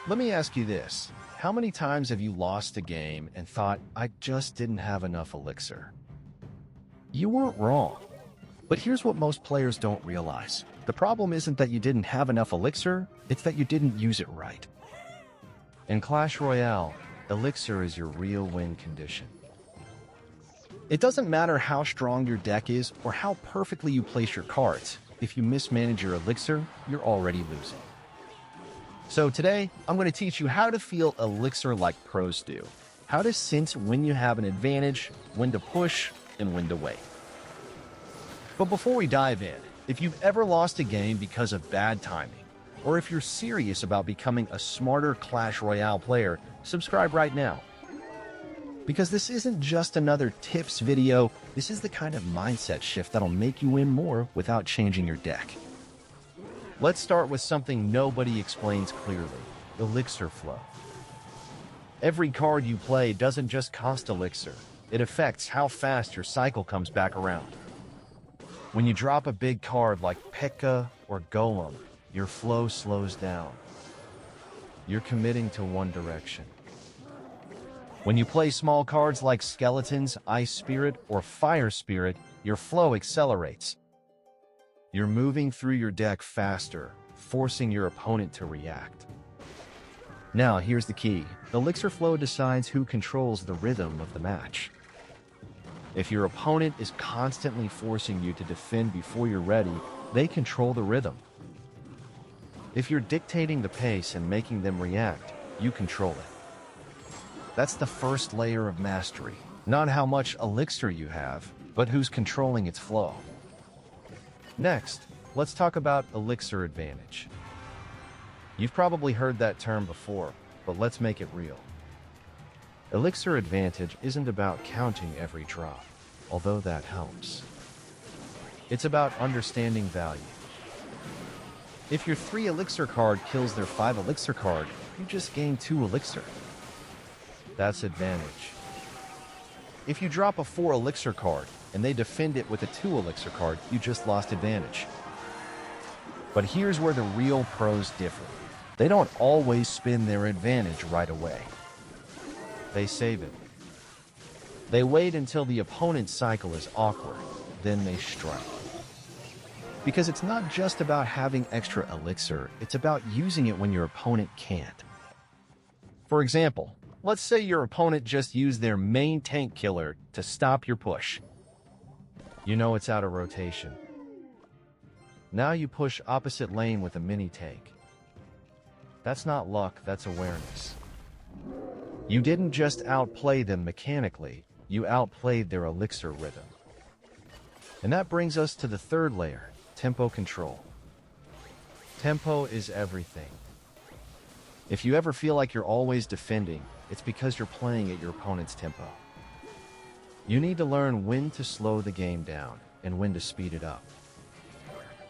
Let me ask you this. How many times have you lost a game and thought, I just didn't have enough elixir? You weren't wrong. But here's what most players don't realize. The problem isn't that you didn't have enough elixir, it's that you didn't use it right. In Clash Royale, elixir is your real win condition. It doesn't matter how strong your deck is or how perfectly you place your cards. If you mismanage your elixir, you're already losing. So today, I'm going to teach you how to feel elixir like pros do. How to sense when you have an advantage, when to push, and when to wait. But before we dive in, if you've ever lost a game because of bad timing, or if you're serious about becoming a smarter Clash Royale player, subscribe right now. Because this isn't just another tips video, this is the kind of mindset shift that'll make you win more without changing your deck. Let's start with something nobody explains clearly, elixir flow. Every card you play doesn't just cost elixir, it affects how fast your cycle comes back around. When you drop a big card like P.E.K.K.A. or Golem, your flow slows down. You're committing to one direction. When you play small cards like Skeletons, Ice Spirit, or Fire Spirit, your flow accelerates. You're moving through your deck faster, forcing your opponent to react. Now, here's the key. Elixir flow decides who controls the rhythm of the match. If your opponent is constantly forcing you to defend before you're ready, they control the rhythm. If you're dictating the pace and making them react, you control it. That's the first layer of mastery. Not how much elixir you have, but who's controlling its flow. Next, let's talk about elixir advantage. You've probably heard that term before, but let's make it real. Elixir advantage isn't about counting every drop, although that helps. It's about understanding value. If your 3 elixir card kills their 5 elixir card, you just gain 2 elixir. That's advantage. If you drop a 4 elixir card and they defend it with a 2 elixir card, you just lost advantage. But here's where the real pros differ. They don't always spin their advantage right away. They save it. They wait until the opponent's cycle is awkward, then they strike. Because it's not just about having extra elixir, it's about using it when your opponent can't. For example, let's say your opponent just used their main tank killer to stop your push. You know it's out of rotation. Now you push opposite lane with a mini tank. That's not luck, that's awareness. You didn't just outplay them mechanically, you outplayed their elixir rhythm. And that brings us to the third layer, tempo control. Tempo is everything. If you ever feel like you're always defending, it's because you're playing at your opponent's tempo. You need to learn when to slow the game down and when to speed it up.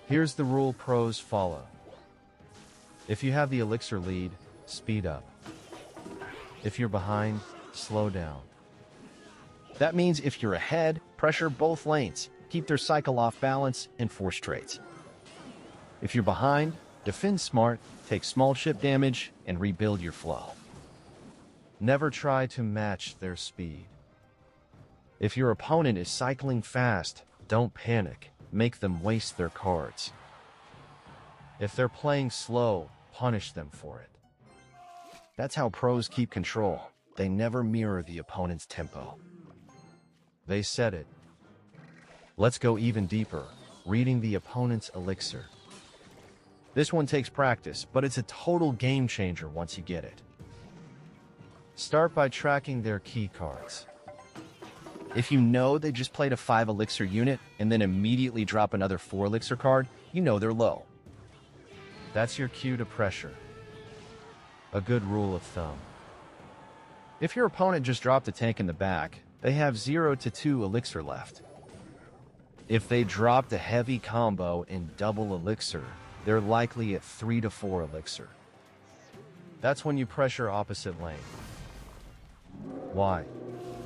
Here's the rule pros follow. If you have the elixir lead, speed up. If you're behind, slow down. That means if you're ahead, pressure both lanes, keep their cycle off balance, and force trades. If you're behind, defend smart, take small chip damage, and rebuild your flow. Never try to match their speed. If your opponent is cycling fast, don't panic, make them waste their cards. If they're playing slow, punish them for it. That's how pros keep control. They never mirror the opponent's tempo. They set it. Let's go even deeper, reading the opponent's elixir. This one takes practice, but it's a total game changer once you get it. Start by tracking their key cards. If you know they just played a 5 elixir unit and then immediately drop another 4 elixir card, you know they're low. That's your cue to pressure. A good rule of thumb. If your opponent just dropped a tank in the back, they have 0 to 2 elixir left. If they dropped a heavy combo in double elixir, they're likely at 3 to 4 elixir. That's when you pressure opposite lane. Why?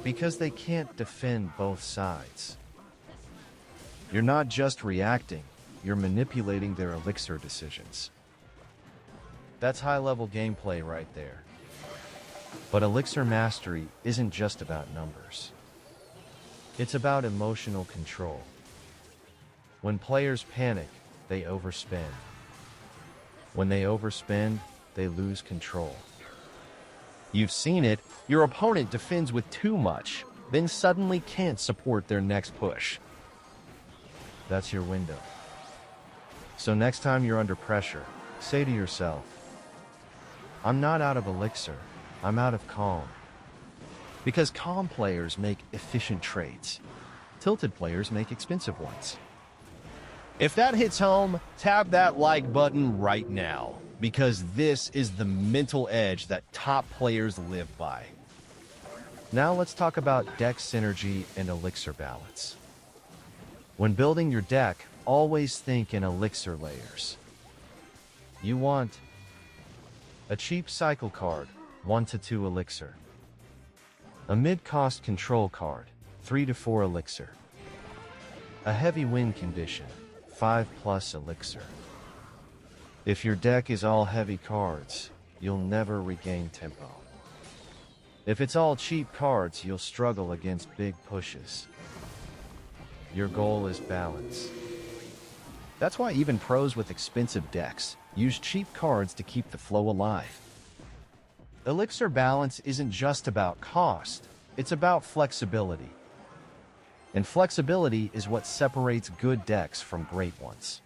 Because they can't defend both sides. You're not just reacting, you're manipulating their elixir decisions. That's high-level gameplay right there. But Elixir Mastery isn't just about numbers. It's about emotional control. When players panic, they overspend. When they overspend, they lose control. You've seen it. Your opponent defends with too much, then suddenly can't support their next push. That's your window. So next time you're under pressure, say to yourself, I'm not out of Elixir, I'm out of calm. Because calm players make efficient trades. Tilted players make expensive ones. If that hits home, tap that like button right now, because this is the mental edge that top players live by. Now let's talk about deck synergy and Elixir balance. When building your deck, always think in Elixir layers. You want a cheap cycle card, 1 to 2 Elixir. A mid-cost control card, 3 to 4 Elixir. A heavy win condition, 5+ Elixir. If your deck is all heavy cards, you'll never regain tempo. If it's all cheap cards, you'll struggle against big pushes. Your goal is balance. That's why even pros with expensive decks use cheap cards to keep the flow alive. Elixir balance isn't just about cost, it's about flexibility. And flexibility is what separates good decks from great ones.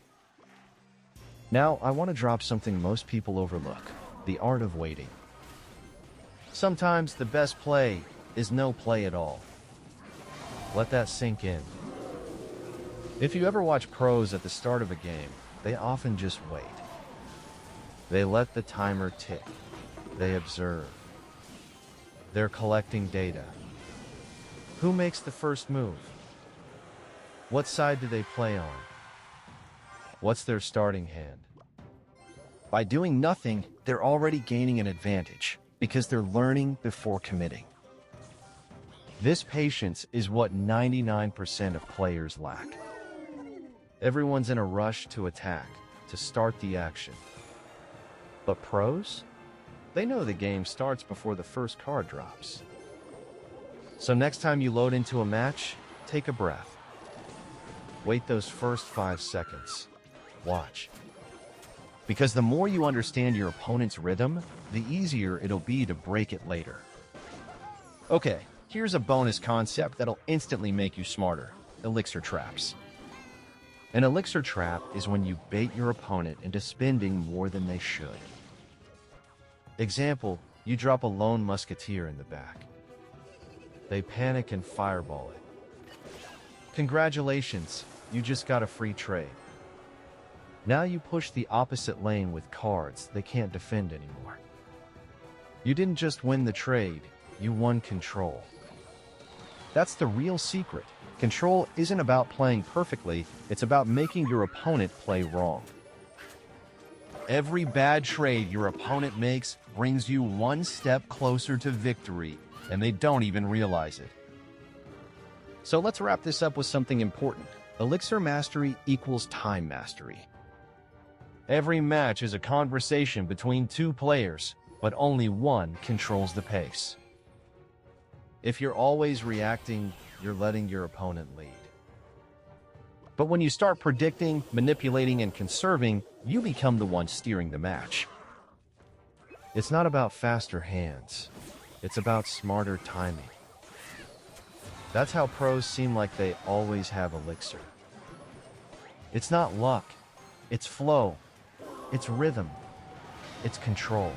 Now, I want to drop something most people overlook, the art of waiting. Sometimes the best play is no play at all. Let that sink in. If you ever watch pros at the start of a game, they often just wait. They let the timer tick. They observe. They're collecting data. Who makes the first move? What side do they play on? What's their starting hand? By doing nothing, they're already gaining an advantage because they're learning before committing. This patience is what 99% of players lack. Everyone's in a rush to attack, to start the action. But pros? They know the game starts before the first card drops. So next time you load into a match, take a breath. Wait those first 5 seconds. Watch. Because the more you understand your opponent's rhythm, the easier it'll be to break it later. Okay, here's a bonus concept that'll instantly make you smarter. Elixir traps. An elixir trap is when you bait your opponent into spending more than they should. Example, you drop a lone musketeer in the back. They panic and fireball it. Congratulations, you just got a free trade. Now you push the opposite lane with cards they can't defend anymore. You didn't just win the trade, you won control. That's the real secret. Control isn't about playing perfectly, it's about making your opponent play wrong. Every bad trade your opponent makes brings you one step closer to victory, and they don't even realize it. So let's wrap this up with something important. Elixir Mastery equals time mastery. Every match is a conversation between two players, but only one controls the pace. If you're always reacting, you're letting your opponent lead. But when you start predicting, manipulating, and conserving, you become the one steering the match. It's not about faster hands. It's about smarter timing. That's how pros seem like they always have elixir. It's not luck. It's flow. It's rhythm. It's control.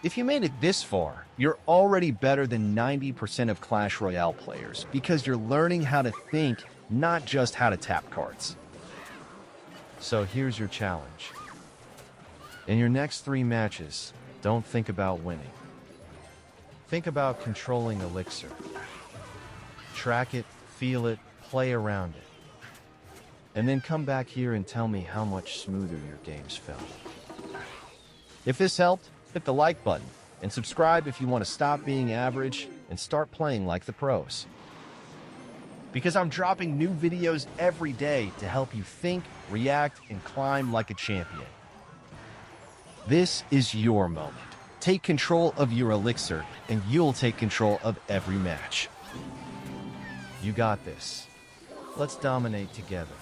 If you made it this far, you're already better than 90% of Clash Royale players because you're learning how to think, not just how to tap cards. So here's your challenge. In your next 3 matches, don't think about winning. Think about controlling elixir. Track it, feel it, play around it. And then come back here and tell me how much smoother your games felt. If this helped, hit the like button and subscribe if you want to stop being average and start playing like the pros. Because I'm dropping new videos every day to help you think, react, and climb like a champion. This is your moment. Take control of your elixir, and you'll take control of every match. You got this. Let's dominate together.